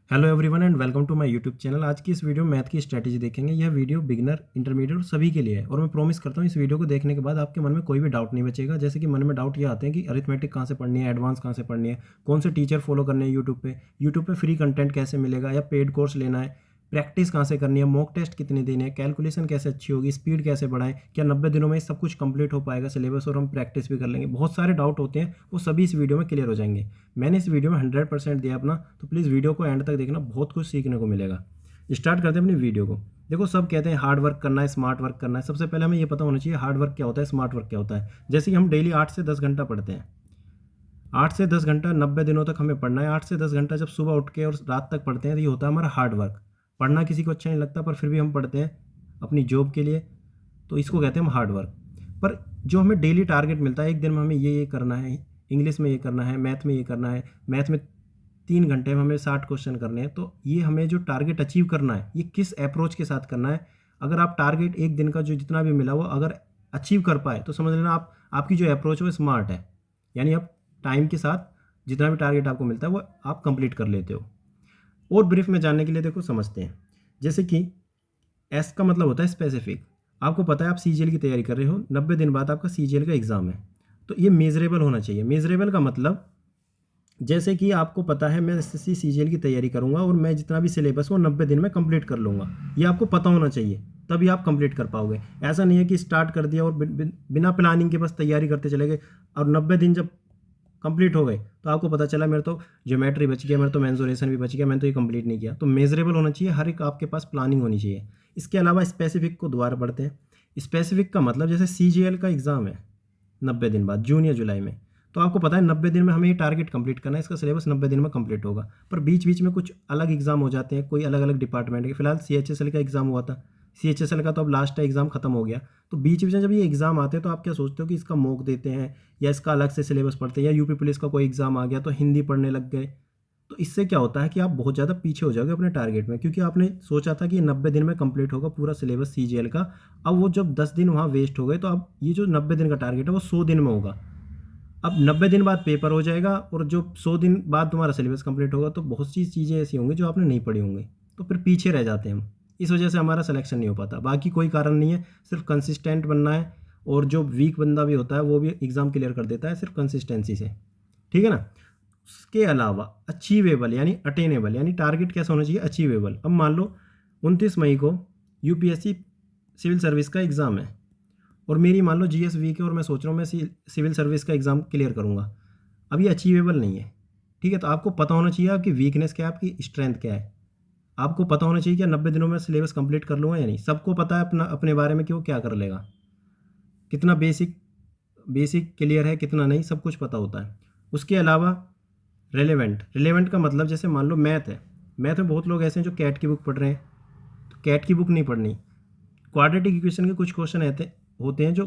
Hello everyone and welcome to my YouTube channel. आज की इस वीडियो में मैथ की स्ट्रैटेजी देखेंगे। यह वीडियो बिगिनर, इंटरमीडिएट और सभी के लिए है और मैं प्रॉमिस करता हूँ इस वीडियो को देखने के बाद आपके मन में कोई भी डाउट नहीं बचेगा। जैसे कि मन में डाउट ये आते हैं कि अरिथमेटिक कहाँ से पढ़नी है, एडवांस कहाँ से पढ़नी है, कौन से टीचर फॉलो करने हैं यूट्यूब पे फ्री कंटेंट कैसे मिलेगा या पेड कोर्स लेना है, प्रैक्टिस कहाँ से करनी है, मॉक टेस्ट कितने देने हैं, कैलकुलेशन कैसे अच्छी होगी, स्पीड कैसे बढ़ाएं, क्या 90 दिनों में सब कुछ कंप्लीट हो पाएगा सिलेबस और हम प्रैक्टिस भी कर लेंगे। बहुत सारे डाउट होते हैं, वो सभी इस वीडियो में क्लियर हो जाएंगे। मैंने इस वीडियो में 100% दिया अपना, तो प्लीज़ वीडियो को एंड तक देखना, बहुत कुछ सीखने को मिलेगा। स्टार्ट करते हैं अपनी वीडियो को। देखो, सब कहते हैं हार्ड वर्क करना है, स्मार्ट वर्क करना है। सबसे पहले हमें ये पता होना चाहिए हार्ड वर्क क्या होता है, स्मार्ट वर्क क्या होता है। जैसे कि हम डेली 8 से 10 घंटा पढ़ते हैं, 8 से 10 घंटा 90 दिनों तक हमें पढ़ना है। 8 से 10 घंटा जब सुबह उठ के और रात तक पढ़ते हैं तो ये होता है हमारा हार्ड वर्क। पढ़ना किसी को अच्छा नहीं लगता, पर फिर भी हम पढ़ते हैं अपनी जॉब के लिए, तो इसको कहते हैं हम हार्ड वर्क। पर जो हमें डेली टारगेट मिलता है, एक दिन में हमें ये करना है, इंग्लिश में ये करना है, मैथ में ये करना है, मैथ में 3 घंटे में हमें 60 क्वेश्चन करने हैं, तो ये हमें जो टारगेट अचीव करना है ये किस अप्रोच के साथ करना है। अगर आप टारगेट एक दिन का जो जितना भी मिला वो अगर अचीव कर पाए तो समझ लेना आपकी जो अप्रोच है वो स्मार्ट है, यानी आप टाइम के साथ जितना भी टारगेट आपको मिलता है वो आप कंप्लीट कर लेते हो। और ब्रीफ में जानने के लिए देखो समझते हैं। जैसे कि एस का मतलब होता है स्पेसिफिक। आपको पता है आप सीजीएल की तैयारी कर रहे हो, 90 दिन बाद आपका सीजीएल का एग्ज़ाम है, तो ये मेजरेबल होना चाहिए। मेजरेबल का मतलब जैसे कि आपको पता है मैं एसएससी सीजीएल की तैयारी करूंगा और मैं जितना भी सिलेबस वो 90 दिन में कंप्लीट कर लूँगा, ये आपको पता होना चाहिए, तभी आप कंप्लीट कर पाओगे। ऐसा नहीं है कि स्टार्ट कर दिया और बिना प्लानिंग के बस तैयारी करते चले गए और 90 दिन जब कंप्लीट हो गए तो आपको पता चला मेरे तो ज्योमेट्री बच गया, मेरे तो मेंसुरेशन भी बच गया, मैंने तो ये कंप्लीट नहीं किया। तो मेजरेबल होना चाहिए, हर एक आपके पास प्लानिंग होनी चाहिए। इसके अलावा स्पेसिफिक को दोबारा पढ़ते हैं। स्पेसिफिक का मतलब जैसे सीजीएल का एग्ज़ाम है 90 दिन बाद, जून या जुलाई में, तो आपको पता है 90 दिन में हमें ये टारगेट कंप्लीट करना है, इसका सिलेबस 90 दिन में कंप्लीट होगा। पर बीच बीच में कुछ अलग एग्जाम हो जाते हैं, कोई अलग अलग डिपार्टमेंट के। फिलहाल सीएचएसएल का एग्ज़ाम हुआ था, सीएचएसएल का तो अब लास्ट एग्ज़ाम खत्म हो गया। तो बीच बीच में जब ये एग्ज़ाम आते हैं तो आप क्या सोचते हो कि इसका मॉक देते हैं या इसका अलग से सिलेबस पढ़ते हैं, या यूपी पुलिस का कोई एग्ज़ाम आ गया तो हिंदी पढ़ने लग गए। तो इससे क्या होता है कि आप बहुत ज़्यादा पीछे हो जाओगे अपने टारगेट में, क्योंकि आपने सोचा था कि ये 90 दिन में कंप्लीट होगा पूरा सिलेबस सीजीएल का। अब वो जब 10 दिन वहाँ वेस्ट हो गए तो अब ये जो 90 दिन का टारगेट है वो 100 दिन में होगा। अब 90 दिन बाद पेपर हो जाएगा और जो 100 दिन बाद तुम्हारा सिलेबस कंप्लीट होगा, तो बहुत सी चीज़ें ऐसी होंगी जो आपने नहीं पढ़ी होंगी, तो फिर पीछे रह जाते हैं हम। इस वजह से हमारा सिलेक्शन नहीं हो पाता, बाकी कोई कारण नहीं है, सिर्फ कंसिस्टेंट बनना है। और जो वीक बंदा भी होता है वो भी एग्ज़ाम क्लियर कर देता है सिर्फ कंसिस्टेंसी से, ठीक है ना। उसके अलावा अचीवेबल यानी अटेनेबल, यानी टारगेट कैसा होना चाहिए, अचीवेबल। अब मान लो 29 मई को यूपीएससी सिविल सर्विस का एग्ज़ाम है और मेरी मान लो जीएस वीक है और मैं सोच रहा हूँ मैं सिविल सर्विस का एग्ज़ाम क्लियर करूँगा। अब ये अचीवेबल नहीं है, ठीक है। तो आपको पता होना चाहिए आपकी वीकनेस क्या है, आपकी स्ट्रेंथ क्या है। आपको पता होना चाहिए कि 90 दिनों में सिलेबस कंप्लीट कर लूँगा या नहीं। सबको पता है अपने बारे में कि वो क्या कर लेगा, कितना बेसिक बेसिक क्लियर है, कितना नहीं, सब कुछ पता होता है। उसके अलावा रेलेवेंट का मतलब जैसे मान लो मैथ है, मैथ में बहुत लोग ऐसे हैं जो कैट की बुक पढ़ रहे हैं, तो कैट की बुक नहीं पढ़नी। क्वाड्रेटिक इक्वेशन के कुछ क्वेश्चन होते हैं जो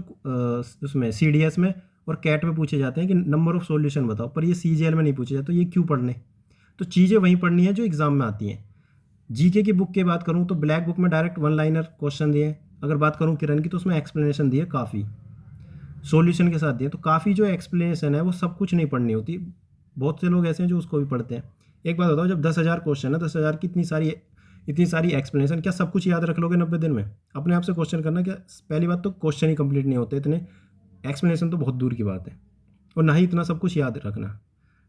उसमें सीडीएस में और कैट में पूछे जाते हैं कि नंबर ऑफ सॉल्यूशन बताओ, पर ये सीजीएल में नहीं पूछे जाते, तो ये क्यों पढ़ने। तो चीज़ें वहीं पढ़नी है जो एग्जाम में आती हैं। जीके की बुक की बात करूँ तो ब्लैक बुक में डायरेक्ट 1 लाइनर क्वेश्चन दिए। अगर बात करूँ किरण की तो उसमें एक्सप्लेनेशन दिए काफ़ी, सॉल्यूशन के साथ दिए। तो काफ़ी जो एक्सप्लेनेशन है वो सब कुछ नहीं पढ़नी होती। बहुत से लोग ऐसे हैं जो उसको भी पढ़ते हैं। एक बात बताओ, जब 10,000 क्वेश्चन है, 10,000 की इतनी सारी एक्सप्लेनेशन, क्या सब कुछ याद रख लोगे 90 दिन में। अपने आप से क्वेश्चन करना, क्या पहली बात तो क्वेश्चन ही कंप्लीट नहीं होते इतने, एक्सप्लेनेशन तो बहुत दूर की बात है, और ना ही इतना सब कुछ याद रखना,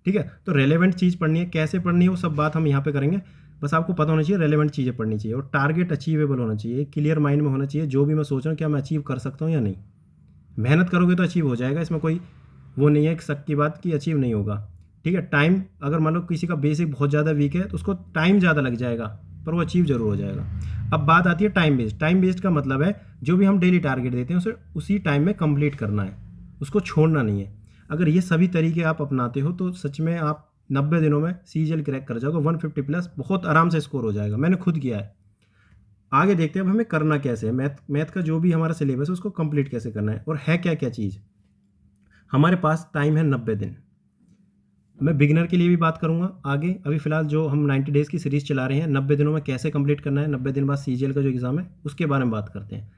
ठीक है। तो रेलेवेंट चीज़ पढ़नी है, कैसे पढ़नी है वो सब बात हम यहाँ पे करेंगे। बस आपको पता होना चाहिए रेलेवेंट चीज़ें पढ़नी चाहिए और टारगेट अचीवेबल होना चाहिए, क्लियर माइंड में होना चाहिए। जो भी मैं सोच रहा हूँ क्या मैं अचीव कर सकता हूँ या नहीं। मेहनत करोगे तो अचीव हो जाएगा, इसमें कोई वो नहीं है शक की बात कि अचीव नहीं होगा, ठीक है। टाइम, अगर मान लो किसी का बेसिक बहुत ज़्यादा वीक है तो उसको टाइम ज़्यादा लग जाएगा, पर वो अचीव जरूर हो जाएगा। अब बात आती है टाइम बेस्ड। टाइम बेस्ड का मतलब है जो भी हम डेली टारगेट देते हैं उसे उसी टाइम में कंप्लीट करना है, उसको छोड़ना नहीं है। अगर ये सभी तरीके आप अपनाते हो तो सच में आप 90 दिनों में सीजीएल क्रैक कर जाओगे, 150 प्लस बहुत आराम से स्कोर हो जाएगा। मैंने खुद किया है। आगे देखते हैं अब हमें करना कैसे है, मैथ का जो भी हमारा सिलेबस है उसको कंप्लीट कैसे करना है और है क्या क्या चीज़। हमारे पास टाइम है 90 दिन। मैं बिगिनर के लिए भी बात करूंगा आगे। अभी फिलहाल जो हम 90 डेज़ की सीरीज़ चला रहे हैं, 90 दिनों में कैसे कंप्लीट करना है, 90 दिन बाद सीजीएल का जो एग्ज़ाम है उसके बारे में बात करते हैं।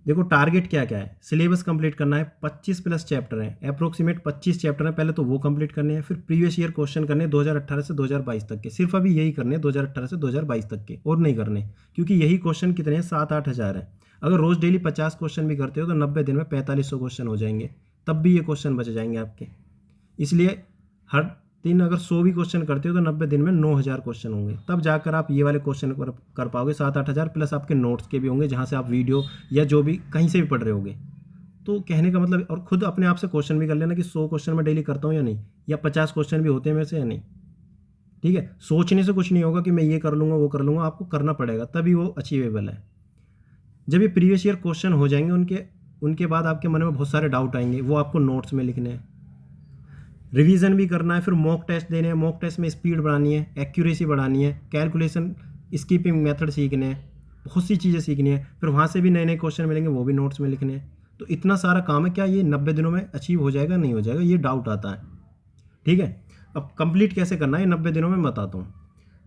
देखो टारगेट क्या क्या है, सिलेबस कंप्लीट करना है, 25 प्लस चैप्टर हैं, अप्रोक्सीमेट 25 चैप्टर हैं, पहले तो वो कंप्लीट करने हैं, फिर प्रीवियस ईयर क्वेश्चन करने हैं 2018 से 2022 तक के, सिर्फ अभी यही करने हैं 2018 से 2022 तक के, और नहीं करने, क्योंकि यही क्वेश्चन कितने हैं, 7-8 हज़ार हैं। अगर रोज़ डेली 50 क्वेश्चन भी करते हो तो 90 दिन में 4500 क्वेश्चन हो जाएंगे, तब भी ये क्वेश्चन बच जाएंगे आपके। इसलिए हर दिन अगर 100 भी क्वेश्चन करते हो तो 90 दिन में 9000 क्वेश्चन होंगे, तब जाकर आप ये वाले क्वेश्चन कर पाओगे। 7-8 हज़ार प्लस आपके नोट्स के भी होंगे, जहाँ से आप वीडियो या जो भी कहीं से भी पढ़ रहे होगे। तो कहने का मतलब, और खुद अपने आप से क्वेश्चन भी कर लेना कि 100 क्वेश्चन मैं डेली करता हूँ या नहीं, या 50 क्वेश्चन भी होते हैं मेरे से या नहीं। ठीक है, सोचने से कुछ नहीं होगा कि मैं ये कर लूँगा वो कर लूँगा, आपको करना पड़ेगा, तभी वो अचीवेबल है। जब ये प्रीवियस ईयर क्वेश्चन हो जाएंगे, उनके बाद आपके मन में बहुत सारे डाउट आएंगे, वो आपको नोट्स में लिखने हैं, रिवीजन भी करना है, फिर मॉक टेस्ट देने हैं, मॉक टेस्ट में स्पीड बढ़ानी है, एक्यूरेसी बढ़ानी है, कैलकुलेशन स्कीपिंग मेथड सीखने हैं, बहुत सी चीज़ें सीखनी है, फिर वहाँ से भी नए नए क्वेश्चन मिलेंगे, वो भी नोट्स में लिखने हैं। तो इतना सारा काम है, क्या ये 90 दिनों में अचीव हो जाएगा, नहीं हो जाएगा, ये डाउट आता है। ठीक है, अब कंप्लीट कैसे करना है 90 दिनों में बताता हूँ।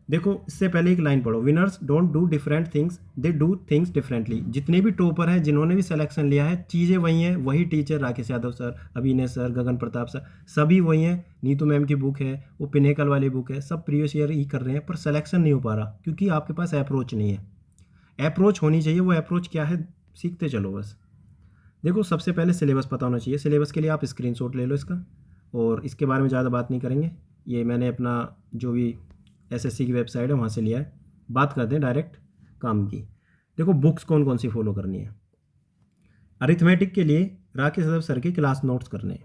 देखो, इससे पहले एक लाइन पढ़ो, winners don't do different things, they do things differently. जितने भी टॉपर हैं, जिन्होंने भी सिलेक्शन लिया है, चीज़ें वही हैं, वही टीचर राकेश यादव सर, अभिनय सर, गगन प्रताप सर, सभी वही हैं। नीतू मैम की बुक है, वो पिनेकल वाली बुक है, सब प्रीवियस ईयर ही कर रहे हैं, पर सिलेक्शन नहीं हो पा रहा, क्योंकि आपके पास अप्रोच नहीं है। अप्रोच होनी चाहिए, वो अप्रोच क्या है, सीखते चलो बस। देखो, सबसे पहले सिलेबस पता होना चाहिए। सिलेबस के लिए आप स्क्रीनशॉट ले लो इसका, और इसके बारे में ज़्यादा बात नहीं करेंगे, ये मैंने अपना जो भी एसएससी की वेबसाइट है वहाँ से लिया है। बात करते हैं डायरेक्ट काम की। देखो, बुक्स कौन कौन सी फॉलो करनी है। अरिथमेटिक के लिए राकेश यादव सर के क्लास नोट्स करने हैं।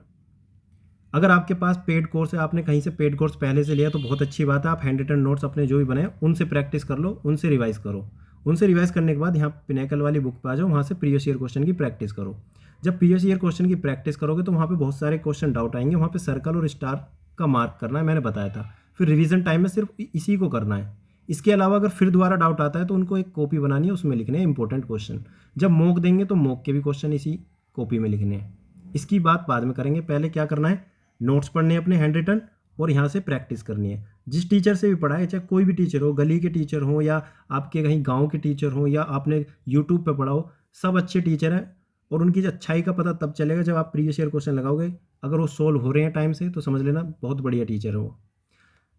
अगर आपके पास पेड कोर्स है, आपने कहीं से पेड कोर्स पहले से लिया तो बहुत अच्छी बात है, आप हैंड रिटन नोट्स अपने जो भी बनाए उनसे प्रैक्टिस कर लो, उनसे रिवाइज करो। उनसे रिवाइज करने के बाद यहाँ पिनेकल वाली बुक पे आ जाओ, वहाँ से प्रीवियस ईयर क्वेश्चन की प्रैक्टिस करो। जब प्रीवियस ईयर क्वेश्चन की प्रैक्टिस करोगे तो वहाँ पे बहुत सारे क्वेश्चन डाउट आएंगे, वहाँ पे सर्कल और स्टार का मार्क करना है, मैंने बताया था। फिर रिवीजन टाइम में सिर्फ इसी को करना है। इसके अलावा अगर फिर दोबारा डाउट आता है तो उनको एक कॉपी बनानी है, उसमें लिखने हैं इंपॉर्टेंट क्वेश्चन। जब मॉक देंगे तो मॉक के भी क्वेश्चन इसी कॉपी में लिखने हैं। इसकी बात बाद में करेंगे, पहले क्या करना है, नोट्स पढ़ने हैं अपने हैंड रिटन, और यहाँ से प्रैक्टिस करनी है। जिस टीचर से भी पढ़ा है, चाहे कोई भी टीचर हो, गली के टीचर हो या आपके कहीं गाँव के टीचर हो या आपने यूट्यूब पर पढ़ा हो, सब अच्छे टीचर हैं, और उनकी अच्छाई का पता तब चलेगा जब आप प्रीवियस ईयर क्वेश्चन लगाओगे। अगर वो सोल्व हो रहे हैं टाइम से तो समझ लेना बहुत बढ़िया टीचर है वो।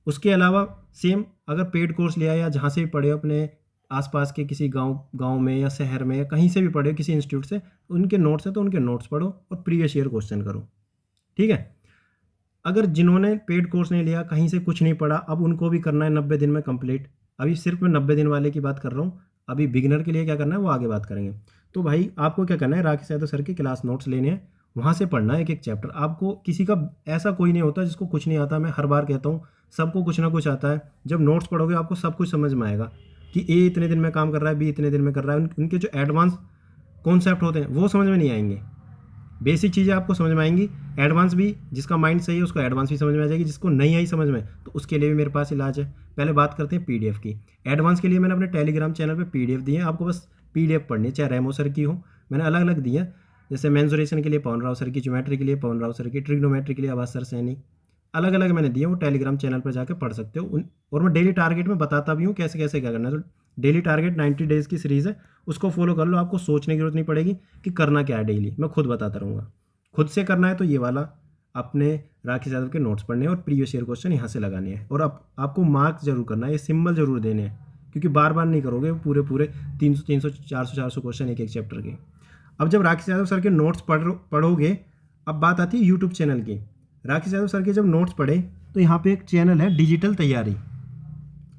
उसके अलावा सेम अगर पेड कोर्स लिया या जहाँ से भी पढ़े हो, अपने आसपास के किसी गांव में या शहर में या कहीं से भी पढ़े हो किसी इंस्टीट्यूट से, उनके नोट्स हैं तो उनके नोट्स पढ़ो और प्रीवियस ईयर क्वेश्चन करो। ठीक है, अगर जिन्होंने पेड कोर्स नहीं लिया, कहीं से कुछ नहीं पढ़ा, अब उनको भी करना है 90 दिन में कंप्लीट। अभी सिर्फ मैं 90 दिन वाले की बात कर रहा हूँ, अभी बिगिनर के लिए क्या करना है वो आगे बात करेंगे। तो भाई आपको क्या करना है, राकेश यादव सर के क्लास नोट्स लेने हैं, वहाँ से पढ़ना है एक एक चैप्टर। आपको किसी का ऐसा कोई नहीं होता जिसको कुछ नहीं आता, मैं हर बार कहता हूँ सबको कुछ ना कुछ आता है। जब नोट्स पढ़ोगे आपको सब कुछ समझ में आएगा कि ए इतने दिन में काम कर रहा है, बी इतने दिन में कर रहा है। उनके जो एडवांस कॉन्सेप्ट होते हैं वो समझ में नहीं आएंगे, बेसिक चीज़ें आपको समझ में आएंगी। एडवांस भी, जिसका माइंड सही है उसको एडवांस भी समझ में आ जाएगी, जिसको नहीं आई समझ में तो उसके लिए भी मेरे पास इलाज है। पहले बात करते हैं पीडीएफ की। एडवांस के लिए मैंने अपने टेलीग्राम चैनल पे पीडीएफ दी है, आपको बस पीडीएफ पढ़नी है, चाहे रेमो सर की हो, मैंने अलग अलग दी है। जैसे मेंसुरेशन के लिए पवन राव सर की, ज्योमेट्री के लिए पवन राव सर की, ट्रिग्नोमेट्री के लिए आवाज सर सैनी, अलग अलग मैंने दिए, वो टेलीग्राम चैनल पर जाकर पढ़ सकते हो। और मैं डेली टारगेट में बताता भी हूँ कैसे कैसे क्या करना है। तो डेली टारगेट 90 डेज़ की सीरीज़ है, उसको फॉलो कर लो, आपको सोचने की जरूरत नहीं पड़ेगी कि करना क्या है, डेली मैं खुद बताता रहूँगा। खुद से करना है तो ये वाला अपने राकेश यादव के नोट्स पढ़ने हैं और प्रीवियस ईयर क्वेश्चन यहाँ से लगाने हैं, और आपको मार्क्स जरूर करना है, ये सिंबल जरूर देने हैं, क्योंकि बार बार नहीं करोगे पूरे 300 400 क्वेश्चन एक एक चैप्टर के। अब जब राकेश यादव सर के नोट्स पढ़ोगे, अब बात आती है यूट्यूब चैनल की। राकेश यादव सर के जब नोट्स पढ़े तो यहाँ पे एक चैनल है डिजिटल तैयारी,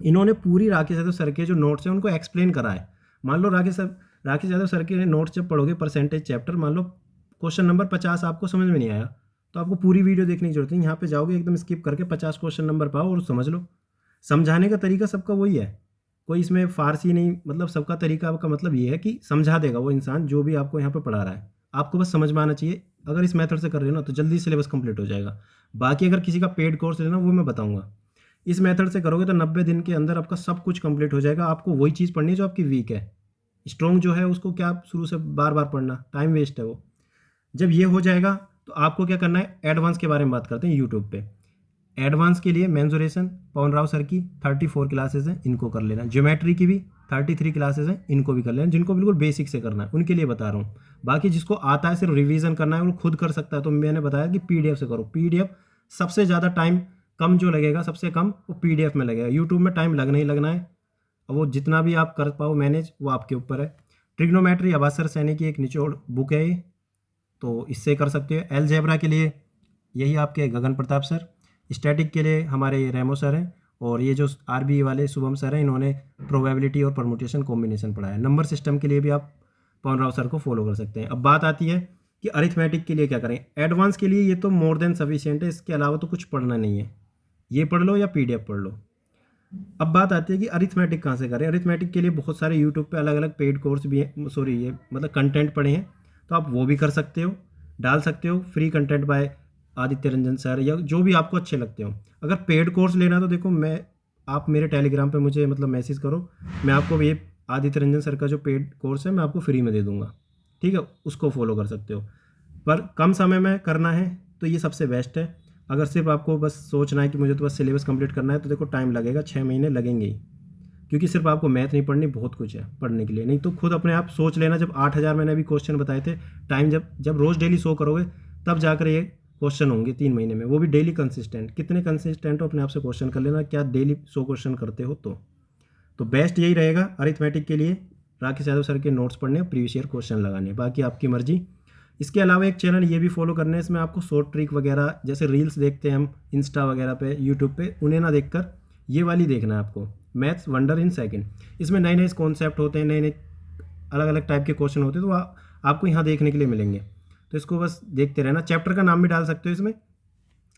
इन्होंने पूरी राकेश यादव सर के जो नोट्स हैं उनको एक्सप्लेन करा है। मान लो राकेश यादव सर के नोट्स जब पढ़ोगे परसेंटेज चैप्टर, मान लो क्वेश्चन नंबर 50 आपको समझ में नहीं आया तो आपको पूरी वीडियो देखने की जरूरत नहीं, यहाँ पे जाओगे एकदम स्किप करके 50 क्वेश्चन नंबर पाओ और समझ लो। समझाने का तरीका सबका वही है, कोई इसमें फारसी नहीं, मतलब सबका तरीका का मतलब ये है कि समझा देगा वो इंसान जो भी आपको यहाँ पे पढ़ा रहा है, आपको बस समझ में आना चाहिए। अगर इस मेथड से कर रहे हो ना तो जल्दी सिलेबस कंप्लीट हो जाएगा। बाकी अगर किसी का पेड कोर्स लेना वो मैं बताऊँगा, इस मेथड से करोगे तो 90 दिन के अंदर आपका सब कुछ कंप्लीट हो जाएगा। आपको वही चीज़ पढ़नी है जो आपकी वीक है, स्ट्रॉन्ग जो है उसको क्या शुरू से बार बार पढ़ना, टाइम वेस्ट है वो। जब ये हो जाएगा तो आपको क्या करना है, एडवांस के बारे में बात करते हैं यूट्यूब पे। एडवांस के लिए मेंसुरेशन पवन राव सर की 34 क्लासेस हैं, इनको कर लेना। ज्योमेट्री की भी 33 क्लासेस हैं, इनको भी कर लेना। जिनको बिल्कुल बेसिक से करना है उनके लिए बता रहा हूँ। बाकी जिसको आता है सिर्फ रिवीजन करना है वो खुद कर सकता है, तो मैंने बताया कि पीडीएफ से करो। पीडीएफ सबसे ज़्यादा टाइम कम जो लगेगा, सबसे कम वो पीडीएफ में लगेगा। यूट्यूब में टाइम लगना ही लगना है, अब वो जितना भी आप कर पाओ मैनेज वो आपके ऊपर है। ट्रिग्नोमेट्री अबासर सैनी की एक निचोड़ बुक है ये, तो इससे कर सकते हो। अलजेब्रा के लिए यही आपके गगन प्रताप सर, स्टैटिक के लिए हमारे रेमो सर हैं, और ये जो आरबी वाले शुभम सर हैं इन्होंने प्रोबेबिलिटी और परमुटेशन कॉम्बिनेशन पढ़ाया है। नंबर सिस्टम के लिए भी आप पवन राव सर को फॉलो कर सकते हैं। अब बात आती है कि अरिथमेटिक के लिए क्या करें। एडवांस के लिए ये तो मोर देन सफिशिएंट है, इसके अलावा तो कुछ पढ़ना नहीं है, ये पढ़ लो या पीडीएफ पढ़ लो। अब बात आती है कि अरिथमेटिक कहाँ से करें। अरिथमेटिक के लिए बहुत सारे यूट्यूब पे अलग अलग पेड कोर्स भी हैं, सॉरी ये मतलब कंटेंट पड़े हैं, तो आप वो भी कर सकते हो, डाल सकते हो। Free content bye Aditya Ranjan sir या जो भी आपको अच्छे लगते हो। अगर पेड कोर्स लेना तो देखो आप मेरे टेलीग्राम पे मुझे मतलब मैसेज करो, मैं आपको ये आदित्य रंजन सर का जो पेड कोर्स है मैं आपको फ्री में दे दूंगा, ठीक है, उसको फॉलो कर सकते हो। पर कम समय में करना है तो ये सबसे बेस्ट है। अगर सिर्फ आपको बस सोचना है कि मुझे तो बस सिलेबस कंप्लीट करना है, तो देखो टाइम लगेगा, 6 महीने लगेंगे ही, क्योंकि सिर्फ आपको मैथ नहीं पढ़नी, बहुत कुछ है पढ़ने के लिए। नहीं तो खुद अपने आप सोच लेना, जब 8000 मैंने अभी क्वेश्चन बताए थे, टाइम जब रोज़ डेली 100 करोगे तब जाकर ये क्वेश्चन होंगे 3 महीने में, वो भी डेली कंसिस्टेंट। कितने कंसिस्टेंट हो अपने आप से क्वेश्चन कर लेना, क्या डेली 100 क्वेश्चन करते हो। तो बेस्ट यही रहेगा अरिथमेटिक के लिए, राकेश यादव सर के नोट्स पढ़ने, प्रीवियस ईयर क्वेश्चन लगाने, बाकी आपकी मर्जी। इसके अलावा एक चैनल ये भी फॉलो करना है, इसमें आपको शॉर्ट ट्रिक वगैरह जैसे रील्स देखते हैं हम इंस्टा वगैरह पे, यूट्यूब पे, उन्हें ना देखकर ये वाली देखना है आपको, मैथ्स वंडर इन सेकंड। इसमें नए नए कॉन्सेप्ट होते हैं, नए नए अलग अलग टाइप के क्वेश्चन होते हैं, तो आपको यहाँ देखने के लिए मिलेंगे। तो इसको बस देखते रहना। चैप्टर का नाम भी डाल सकते हो इसमें,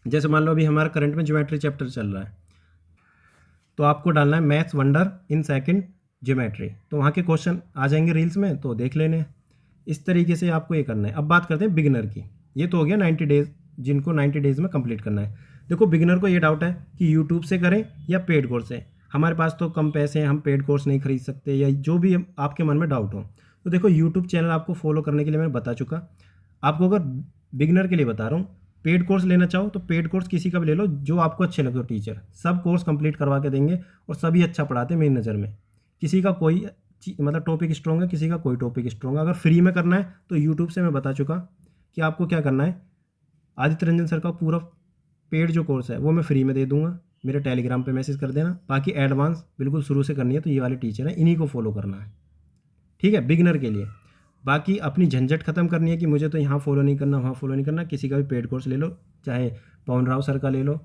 जैसे मान लो अभी हमारा करंट में ज्योमेट्री चैप्टर चल रहा है, तो आपको डालना है maths wonder in second geometry, तो वहाँ के क्वेश्चन आ जाएंगे रील्स में, तो देख लेने। इस तरीके से आपको ये करना है। अब बात करते हैं बिगिनर की। ये तो हो गया 90 डेज, जिनको 90 डेज़ में कंप्लीट करना है। देखो बिगिनर को ये डाउट है कि यूट्यूब से करें या पेड कोर्स से। हमारे पास तो कम पैसे हैं, हम पेड कोर्स नहीं खरीद सकते, या जो भी आपके मन में डाउट हो, तो देखो यूट्यूब चैनल आपको फॉलो करने के लिए मैं बता चुका। आपको अगर बिगिनर के लिए बता रहा हूँ, पेड कोर्स लेना चाहो तो पेड कोर्स किसी का भी ले लो जो आपको अच्छे लगे हो। टीचर सब कोर्स कंप्लीट करवा के देंगे और सभी अच्छा पढ़ाते हैं मेरी नज़र में। किसी का कोई मतलब टॉपिक स्ट्रॉन्ग है, किसी का कोई टॉपिक स्ट्रॉन्ग है। अगर फ्री में करना है तो यूट्यूब से मैं बता चुका कि आपको क्या करना है। आदित्य रंजन सर का पूरा पेड जो कोर्स है वो मैं फ्री में दे दूंगा, मेरे टेलीग्राम पे मैसेज कर देना। बाकी एडवांस बिल्कुल शुरू से करनी है तो ये वाले टीचर हैं, इन्हीं को फॉलो करना है, ठीक है, बिगिनर के लिए। बाकी अपनी झंझट खत्म करनी है कि मुझे तो यहाँ फॉलो नहीं करना, वहाँ फॉलो नहीं करना। किसी का भी पेड कोर्स ले लो, चाहे पवन राव सर का ले लो,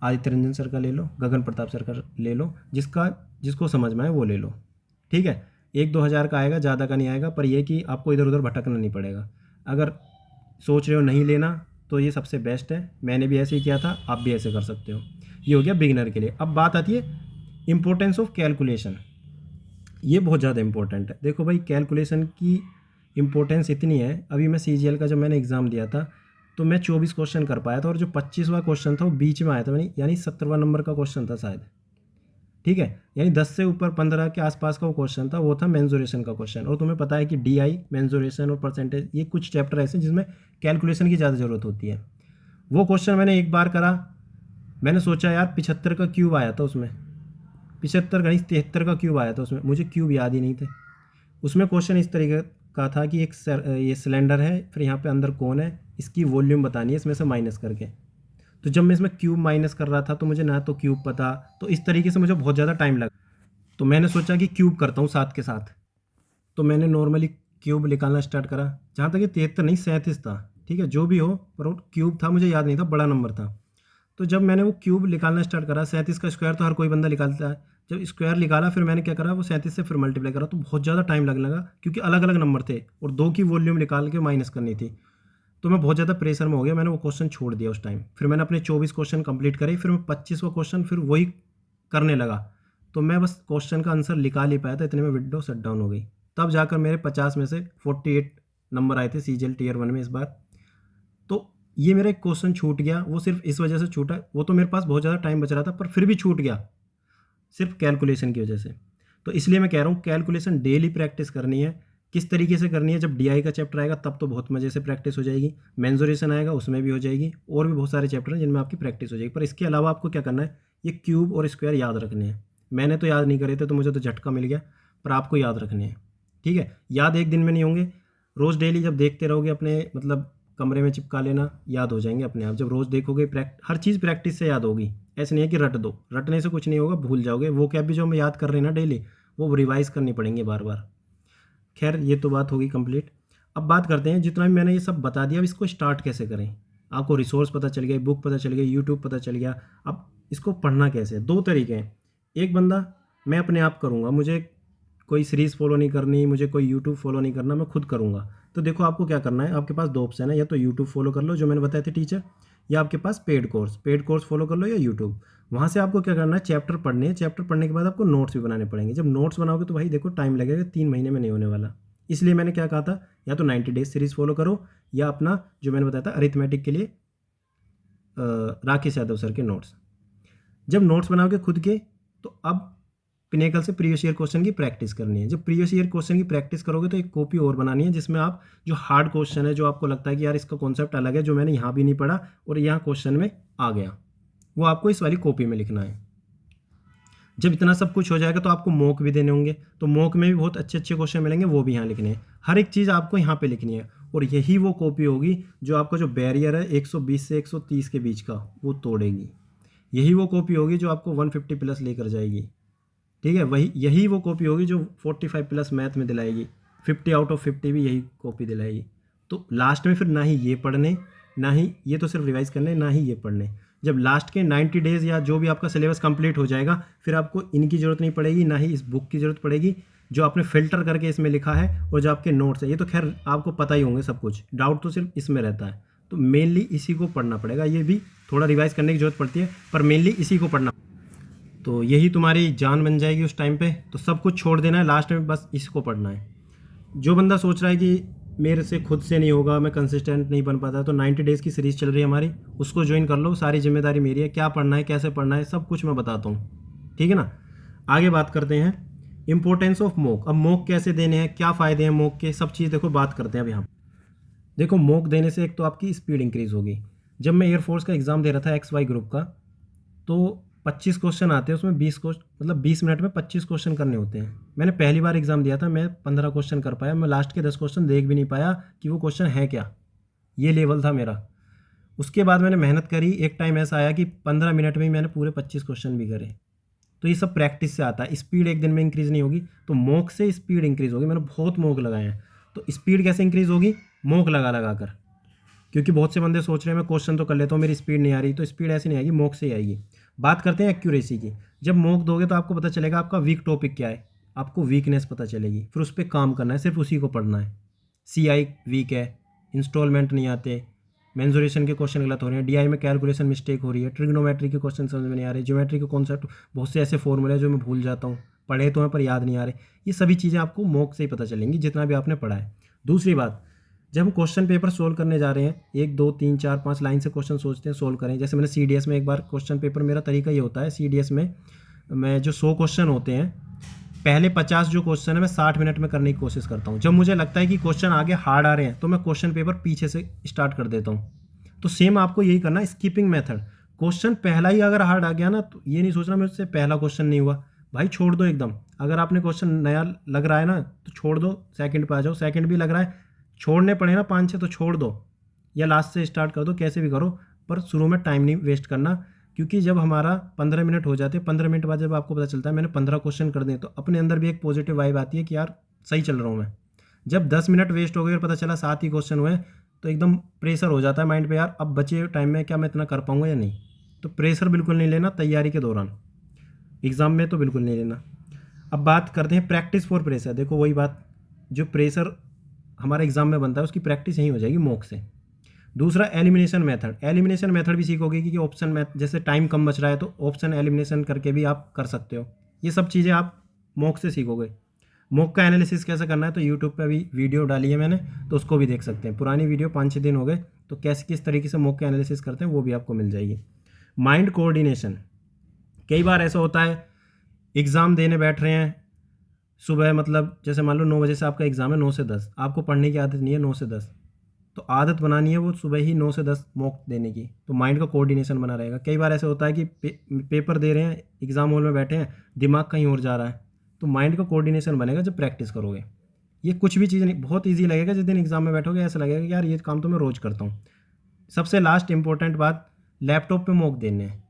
आदित्य रंजन सर का ले लो, गगन प्रताप सर का ले लो, जिसको समझ में आए वो ले लो, ठीक है। 1-2 हज़ार का आएगा, ज़्यादा का नहीं आएगा, पर यह कि आपको इधर उधर भटकना नहीं पड़ेगा। अगर सोच रहे हो नहीं लेना तो ये सबसे बेस्ट है, मैंने भी ऐसे ही किया था, आप भी ऐसे कर सकते हो। ये हो गया बिगिनर के लिए। अब बात आती है इम्पोर्टेंस ऑफ कैलकुलेशन। ये बहुत ज़्यादा इंपॉर्टेंट है। देखो भाई कैलकुलेशन की इम्पोर्टेंस इतनी है, अभी मैं CGL का जब मैंने एग्ज़ाम दिया था तो मैं 24 क्वेश्चन कर पाया था, और जो 25वां क्वेश्चन था वो बीच में आया था, यानी 70वां नंबर का क्वेश्चन था शायद, ठीक है, यानी 10 से ऊपर 15 के आसपास का वो क्वेश्चन था, वो था मेंसुरेशन का क्वेश्चन। और तुम्हें पता है कि DI मेंसुरेशन और परसेंटेज, ये कुछ चैप्टर ऐसे जिसमें कैलकुलेशन की ज़्यादा ज़रूरत होती है। वो क्वेश्चन मैंने एक बार करा, मैंने सोचा यार 75 का क्यूब आया था उसमें, 75 का नहीं 73 का क्यूब आया था उसमें, मुझे क्यूब याद ही नहीं थे। उसमें क्वेश्चन इस तरीके का था कि ये सिलेंडर है, फिर यहाँ पे अंदर कौन है, इसकी वॉल्यूम बतानी है इसमें से माइनस करके। तो जब मैं इसमें क्यूब माइनस कर रहा था तो मुझे ना तो क्यूब पता, तो इस तरीके से मुझे बहुत ज़्यादा टाइम लगा। तो मैंने सोचा कि क्यूब करता हूँ साथ के साथ, तो मैंने नॉर्मली क्यूब निकालना स्टार्ट करा। जहाँ तक ये 73 नहीं 37 था, ठीक है, जो भी हो, पर वो क्यूब था, मुझे याद नहीं था, बड़ा नंबर था। तो जब मैंने वो क्यूब निकालना स्टार्ट करा, 37 का स्क्वायर तो हर कोई बंदा निकालता है, जब स्क्वायर निकाला फिर मैंने क्या करा, वो 37 से फिर मल्टीप्लाई करा, तो बहुत ज़्यादा टाइम लगने लगा, क्योंकि अलग अलग नंबर थे और 2 की वॉल्यूम निकाल के माइनस करनी थी। तो मैं बहुत ज़्यादा प्रेशर में हो गया, मैंने वो क्वेश्चन छोड़ दिया उस टाइम। फिर मैंने अपने 24 क्वेश्चन कंप्लीट करे, फिर मैं 25वां क्वेश्चन फिर वही करने लगा। तो मैं बस क्वेश्चन का आंसर निकाल ही पाया था, इतने में विंडो शट डाउन हो गई। तब जाकर मेरे 50 में से 48 नंबर आए थे CGL Tier 1 में इस बार। तो ये मेरा एक क्वेश्चन छूट गया, वो सिर्फ इस वजह से छूटा, वो तो मेरे पास बहुत ज़्यादा टाइम बच रहा था पर फिर भी छूट गया, सिर्फ कैलकुलेशन की वजह से। तो इसलिए मैं कह रहा हूँ कैलकुलेशन डेली प्रैक्टिस करनी है। किस तरीके से करनी है, जब DI का चैप्टर आएगा तब तो बहुत मज़े से प्रैक्टिस हो जाएगी, मेंसुरेशन आएगा उसमें भी हो जाएगी, और भी बहुत सारे चैप्टर हैं जिनमें आपकी प्रैक्टिस हो जाएगी। पर इसके अलावा आपको क्या करना है, ये क्यूब और स्क्वायर याद रखने हैं। मैंने तो याद नहीं करे थे तो मुझे तो झटका मिल गया, पर आपको याद रखने हैं। ठीक है, याद एक दिन में नहीं होंगे, रोज़ डेली जब देखते रहोगे अपने मतलब कमरे में चिपका लेना, याद हो जाएंगे अपने आप। जब रोज़ देखोगे हर चीज़ प्रैक्टिस से याद होगी। ऐसे नहीं है कि रट दो, रटने से कुछ नहीं होगा, भूल जाओगे। वो क्या भी जो हम याद कर रहे हैं ना डेली, वो रिवाइज करनी पड़ेंगे बार बार। खैर ये तो बात होगी कंप्लीट। अब बात करते हैं, जितना भी मैंने ये सब बता दिया, अब इसको स्टार्ट कैसे करें। आपको रिसोर्स पता चल गया, बुक पता चल गया, यूट्यूब पता चल गया। अब इसको पढ़ना कैसे है, दो तरीके हैं। एक बंदा मैं अपने आप करूँगा, मुझे कोई सीरीज़ फॉलो नहीं करनी, मुझे कोई यूट्यूब फॉलो नहीं करना, मैं खुद करूँगा। तो देखो आपको क्या करना है, आपके पास दो ऑप्शन है, या तो यूट्यूब फॉलो कर लो जो मैंने बताए थे टीचर, या आपके पास पेड कोर्स फॉलो कर लो, या यूट्यूब। वहाँ से आपको क्या करना है, चैप्टर पढ़ने हैं। चैप्टर पढ़ने के बाद आपको नोट्स भी बनाने पड़ेंगे। जब नोट्स बनाओगे तो भाई देखो टाइम लगेगा, 3 महीने में नहीं होने वाला। इसलिए मैंने क्या कहा था, या तो 90 डेज सीरीज़ फॉलो करो, या अपना जो मैंने बताया था अरिथमेटिक के लिए राकेश यादव सर के नोट्स। जब नोट्स बनाओगे खुद के, तो अब पिनेकल से प्रीवियस ईयर क्वेश्चन की प्रैक्टिस करनी है। जब प्रीवियस ईयर क्वेश्चन की प्रैक्टिस करोगे तो एक कॉपी और बनानी है, जिसमें आप जो हार्ड क्वेश्चन है, जो आपको लगता है कि यार इसका कॉन्सेप्ट अलग है, जो मैंने यहाँ भी नहीं पढ़ा और यहाँ क्वेश्चन में आ गया, वो आपको इस वाली कॉपी में लिखना है। जब इतना सब कुछ हो जाएगा तो आपको मॉक भी देने होंगे, तो मॉक में भी बहुत अच्छे अच्छे क्वेश्चन मिलेंगे, वो भी यहाँ लिखने हैं। हर एक चीज़ आपको यहाँ पे लिखनी है, और यही वो कॉपी होगी जो आपका जो बैरियर है 120 से 130 के बीच का, वो तोड़ेगी। यही वो कॉपी होगी जो आपको 150 प्लस लेकर जाएगी। ठीक है, यही वो कॉपी होगी जो 45 प्लस मैथ में दिलाएगी, 50 आउट ऑफ 50 भी यही कॉपी दिलाएगी। तो लास्ट में फिर ना ही ये पढ़ने, ना ही ये तो सिर्फ रिवाइज करने, ना ही ये पढ़ने। जब लास्ट के 90 डेज़ या जो भी आपका सिलेबस कंप्लीट हो जाएगा, फिर आपको इनकी ज़रूरत नहीं पड़ेगी, ना ही इस बुक की ज़रूरत पड़ेगी जो आपने फ़िल्टर करके इसमें लिखा है, और जो आपके नोट्स है, ये तो खैर आपको पता ही होंगे सब कुछ, डाउट तो सिर्फ इसमें रहता है। तो मेनली इसी को पढ़ना पड़ेगा, ये भी थोड़ा रिवाइज करने की ज़रूरत पड़ती है, पर मेनली इसी को पढ़ना। तो यही तुम्हारी जान बन जाएगी उस टाइम पे। तो सब कुछ छोड़ देना है, लास्ट में बस इसको पढ़ना है। जो बंदा सोच रहा है कि मेरे से खुद से नहीं होगा, मैं कंसिस्टेंट नहीं बन पाता, तो 90 डेज़ की सीरीज़ चल रही है हमारी, उसको ज्वाइन कर लो। सारी जिम्मेदारी मेरी है, क्या पढ़ना है, कैसे पढ़ना है, सब कुछ मैं बताता हूँ। ठीक है ना। आगे बात करते हैं इंपॉर्टेंस ऑफ मॉक। अब मॉक कैसे देने हैं, क्या फ़ायदे हैं मॉक के, सब चीज़ देखो बात करते हैं अभी हम। देखो मॉक देने से एक तो आपकी स्पीड इंक्रीज़ होगी। जब मैं एयरफोर्स का एग्ज़ाम दे रहा था XY ग्रुप का, तो 25 क्वेश्चन आते हैं उसमें, 20 क्वेश्चन मतलब 20 मिनट में 25 क्वेश्चन करने होते हैं। मैंने पहली बार एग्ज़ाम दिया था, मैं 15 क्वेश्चन कर पाया, मैं लास्ट के 10 क्वेश्चन देख भी नहीं पाया कि वो क्वेश्चन है क्या। ये लेवल था मेरा। उसके बाद मैंने मेहनत करी, एक टाइम ऐसा आया कि 15 मिनट में ही मैंने पूरे 25 क्वेश्चन भी करे। तो ये सब प्रैक्टिस से आता है। स्पीड एक दिन में इंक्रीज़ नहीं होगी, तो मॉक से स्पीड इंक्रीज़ होगी। मैंने बहुत मॉक लगाए हैं। तो स्पीड कैसे इंक्रीज़ होगी, मॉक लगा लगा कर। क्योंकि बहुत से बंदे सोच रहे हैं मैं क्वेश्चन तो कर लेता हूँ, मेरी स्पीड नहीं आ रही, तो स्पीड ऐसे नहीं आएगी, मॉक से ही आएगी। बात करते हैं एक्यूरेसी की। जब मॉक दोगे तो आपको पता चलेगा आपका वीक टॉपिक क्या है, आपको वीकनेस पता चलेगी, फिर उस पर काम करना है, सिर्फ उसी को पढ़ना है। CI वीक है, इंस्टॉलमेंट नहीं आते, मेंसुरेशन के क्वेश्चन गलत हो रहे हैं, DI में कैलकुलेशन मिस्टेक हो रही है, ट्रिग्नोमेट्री के क्वेश्चन समझ में नहीं आ रहे, ज्योमेट्री के कॉन्सेप्ट बहुत से ऐसे फॉर्मूले हैं जो मैं भूल जाता हूँ, पढ़े तो हैं पर याद नहीं आ रहे। ये सभी चीज़ें आपको मॉक से ही पता चलेंगी, जितना भी आपने पढ़ा है। दूसरी बात, जब हम क्वेश्चन पेपर सोल्व करने जा रहे हैं, 1 2 3 4 5 लाइन से क्वेश्चन सोचते हैं, सोल्व करें। जैसे मैंने CDS में एक बार क्वेश्चन पेपर, मेरा तरीका ये होता है CDS में, मैं जो 100 क्वेश्चन होते हैं, पहले 50 जो क्वेश्चन है मैं 60 मिनट में करने की कोशिश करता हूँ। जब मुझे लगता है कि क्वेश्चन आगे हार्ड आ रहे हैं, तो मैं क्वेश्चन पेपर पीछे से स्टार्ट कर देता हूँ। तो सेम आपको यही करना है, स्किपिंग मेथड। क्वेश्चन पहला ही अगर हार्ड आ गया ना, तो ये नहीं सोचना मुझसे पहला क्वेश्चन नहीं हुआ, भाई छोड़ दो एकदम। अगर आपने क्वेश्चन नया लग रहा है ना, तो छोड़ दो, सेकंड पे आ जाओ। सेकंड भी लग रहा है, छोड़ने पड़े ना 5 6, तो छोड़ दो, या लास्ट से स्टार्ट कर दो, कैसे भी करो, पर शुरू में टाइम नहीं वेस्ट करना। क्योंकि जब हमारा 15 मिनट हो जाते हैं, 15 मिनट बाद जब आपको पता चलता है मैंने 15 क्वेश्चन कर दिए, तो अपने अंदर भी एक पॉजिटिव वाइब आती है कि यार सही चल रहा हूँ मैं। जब 10 मिनट वेस्ट हो गए और पता चला 7 ही क्वेश्चन हुए, तो एकदम प्रेशर हो जाता है माइंड पे, यार अब बचे टाइम में क्या मैं इतना कर पाऊँगा या नहीं। तो प्रेशर बिल्कुल नहीं लेना तैयारी के दौरान, एग्ज़ाम में तो बिल्कुल नहीं लेना। अब बात करते हैं प्रैक्टिस फॉर प्रेशर। देखो वही बात, जो प्रेशर हमारे एग्ज़ाम में बनता है उसकी प्रैक्टिस यहीं हो जाएगी मॉक से। दूसरा एलिमिनेशन मेथड। एलिमिनेशन मेथड भी सीखोगे कि ऑप्शन में जैसे टाइम कम बच रहा है तो ऑप्शन एलिमिनेशन करके भी आप कर सकते हो। ये सब चीज़ें आप मॉक से सीखोगे। मॉक का एनालिसिस कैसे करना है, तो यूट्यूब पे भी वीडियो डाली है मैंने, तो उसको भी देख सकते हैं। पुरानी वीडियो 5-6 दिन हो गए, तो कैसे किस तरीके से मॉक का एनालिसिस करते हैं वो भी आपको मिल जाएगी। Mind coordination. कई बार ऐसा होता है एग्ज़ाम देने बैठ रहे हैं सुबह, मतलब जैसे मान लो 9 बजे से आपका एग्ज़ाम है, 9 से 10, आपको पढ़ने की आदत नहीं है 9 से 10, तो आदत बनानी है वो सुबह ही 9 से 10 मॉक देने की, तो माइंड का कोऑर्डिनेशन बना रहेगा। कई बार ऐसा होता है कि पेपर दे रहे हैं, एग्ज़ाम हॉल में बैठे हैं, दिमाग कहीं और जा रहा है, तो माइंड का कोऑर्डिनेशन बनेगा जब प्रैक्टिस करोगे। ये कुछ भी चीज़ नहीं, बहुत ईजी लगेगा। जिस दिन एग्जाम में बैठोगे ऐसा लगेगा कि यार ये काम तो मैं रोज़ करता हूँ। सबसे लास्ट इंपॉर्टेंट बात, लैपटॉप पे मॉक देने हैं।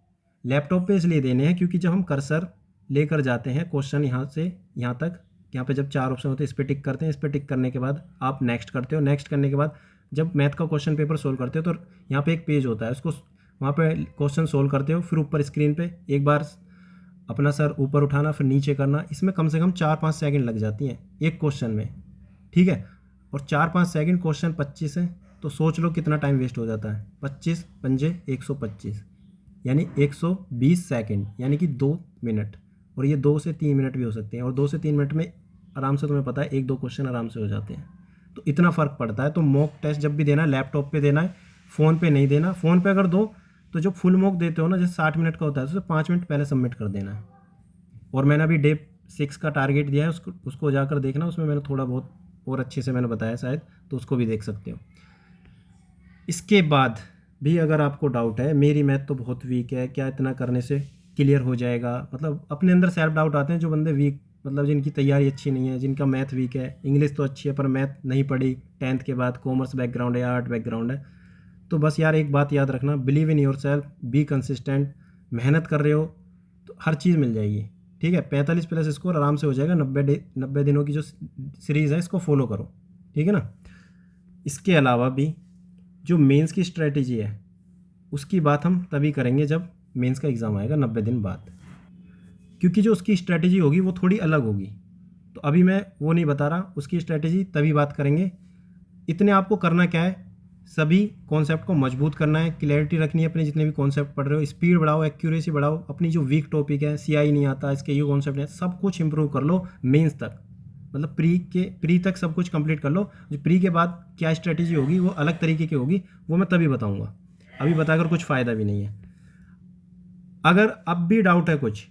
लैपटॉप पे इसलिए देने हैं क्योंकि जब हम कर्सर लेकर जाते हैं क्वेश्चन यहाँ से यहाँ तक, यहाँ पे जब 4 ऑप्शन होते हैं इस पर टिक करते हैं, इस पर टिक करने के बाद आप नेक्स्ट करते हो। नेक्स्ट करने के बाद जब मैथ का क्वेश्चन पेपर सोल्व करते हो तो यहाँ पे एक पेज होता है, उसको वहाँ पे क्वेश्चन सोल्व करते हो। फिर ऊपर स्क्रीन पे एक बार अपना सर ऊपर उठाना, फिर नीचे करना। इसमें कम से कम 4-5 सेकंड लग जाती हैं एक क्वेश्चन में, ठीक है। और 4-5 सेकंड, क्वेश्चन 25 है, तो सोच लो कितना टाइम वेस्ट हो जाता है। 25 पंजे 125, यानी 120 सेकंड, यानी कि 2 मिनट। और ये 2 से 3 मिनट भी हो सकते हैं। और 2 से 3 मिनट में आराम से, तुम्हें पता है, 1-2 क्वेश्चन आराम से हो जाते हैं। तो इतना फ़र्क पड़ता है। तो मॉक टेस्ट जब भी देना है लैपटॉप पे देना है, फ़ोन पे नहीं देना। फ़ोन पे अगर दो तो जो फुल मॉक देते हो ना, जैसे 60 मिनट का होता है, तो उसे 5 मिनट पहले सबमिट कर देना है। और मैंने अभी डे 6 का टारगेट दिया है, उसको जाकर देखना। उसमें मैंने थोड़ा बहुत और अच्छे से मैंने बताया शायद, तो उसको भी देख सकते हो। इसके बाद भी अगर आपको डाउट है मेरी मैथ तो बहुत वीक है, क्या इतना करने से क्लियर हो जाएगा, मतलब अपने अंदर सेल्फ डाउट आते हैं जो बंदे वीक, मतलब जिनकी तैयारी अच्छी नहीं है, जिनका मैथ वीक है। इंग्लिश तो अच्छी है पर मैथ नहीं पढ़ी 10th के बाद, कॉमर्स बैकग्राउंड है या आर्ट बैकग्राउंड है। तो बस यार एक बात याद रखना, believe in your self, be consistent. मेहनत कर रहे हो तो हर चीज़ मिल जाएगी, ठीक है। 45 प्लस स्कोर आराम से हो जाएगा। 90 दिनों की जो सीरीज़ है इसको फॉलो करो, ठीक है ना। इसके अलावा भी जो मेंस की स्ट्रेटेजी है उसकी बात हम तभी करेंगे जब मेंस का एग्ज़ाम आएगा 90 दिन बाद, क्योंकि जो उसकी स्ट्रेटेजी होगी वो थोड़ी अलग होगी। तो अभी मैं वो नहीं बता रहा, उसकी स्ट्रेटेजी तभी बात करेंगे। इतने आपको करना क्या है, सभी कॉन्सेप्ट को मजबूत करना है, क्लैरिटी रखनी है अपने जितने भी कॉन्सेप्ट पढ़ रहे हो, स्पीड बढ़ाओ, एक्यूरेसी बढ़ाओ। अपनी जो वीक टॉपिक है, सीआई नहीं आता, इसके यू कॉन्सेप्ट नहीं, सब कुछ इंप्रूव कर लो मेंस तक। मतलब प्री तक सब कुछ कंप्लीट कर लो। जो प्री के बाद क्या स्ट्रेटेजी होगी वो अलग तरीके की होगी, वो मैं तभी बताऊँगा। अभी बताकर कुछ फ़ायदा भी नहीं है। अगर अब भी डाउट है कुछ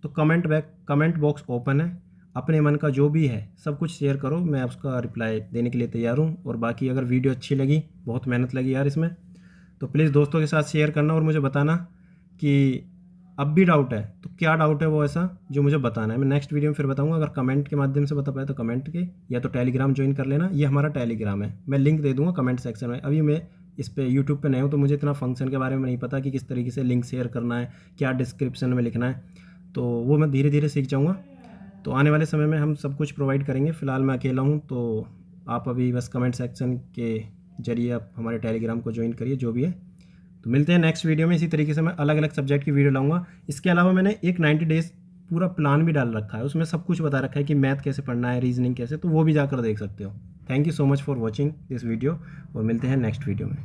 तो कमेंट बॉक्स ओपन है। अपने मन का जो भी है सब कुछ शेयर करो, मैं उसका रिप्लाई देने के लिए तैयार हूँ। और बाकी अगर वीडियो अच्छी लगी, बहुत मेहनत लगी यार इसमें, तो प्लीज़ दोस्तों के साथ शेयर करना और मुझे बताना कि अब भी डाउट है तो क्या डाउट है वो ऐसा जो मुझे बताना है। मैं नेक्स्ट वीडियो में फिर बताऊंगा। अगर कमेंट के माध्यम से बता पाए तो कमेंट के, या तो टेलीग्राम ज्वाइन कर लेना। ये हमारा टेलीग्राम है, मैं लिंक दे दूँगा कमेंट सेक्शन में। अभी मैं इस पर यूट्यूब पे नया हूँ तो मुझे इतना फंक्शन के बारे में नहीं पता कि किस तरीके से लिंक शेयर करना है, क्या डिस्क्रिप्शन में लिखना है। तो वो मैं धीरे धीरे सीख जाऊँगा। तो आने वाले समय में हम सब कुछ प्रोवाइड करेंगे। फ़िलहाल मैं अकेला हूँ, तो आप अभी बस कमेंट सेक्शन के जरिए आप हमारे टेलीग्राम को ज्वाइन करिए, जो भी है। तो मिलते हैं नेक्स्ट वीडियो में। इसी तरीके से मैं अलग अलग सब्जेक्ट की वीडियो लाऊंगा। इसके अलावा मैंने एक 90 डेज़ पूरा प्लान भी डाल रखा है, उसमें सब कुछ बता रखा है कि मैथ कैसे पढ़ना है, रीजनिंग कैसे, तो वो भी जाकर देख सकते हो। Thank you so much for watching this video, और मिलते हैं नेक्स्ट वीडियो में।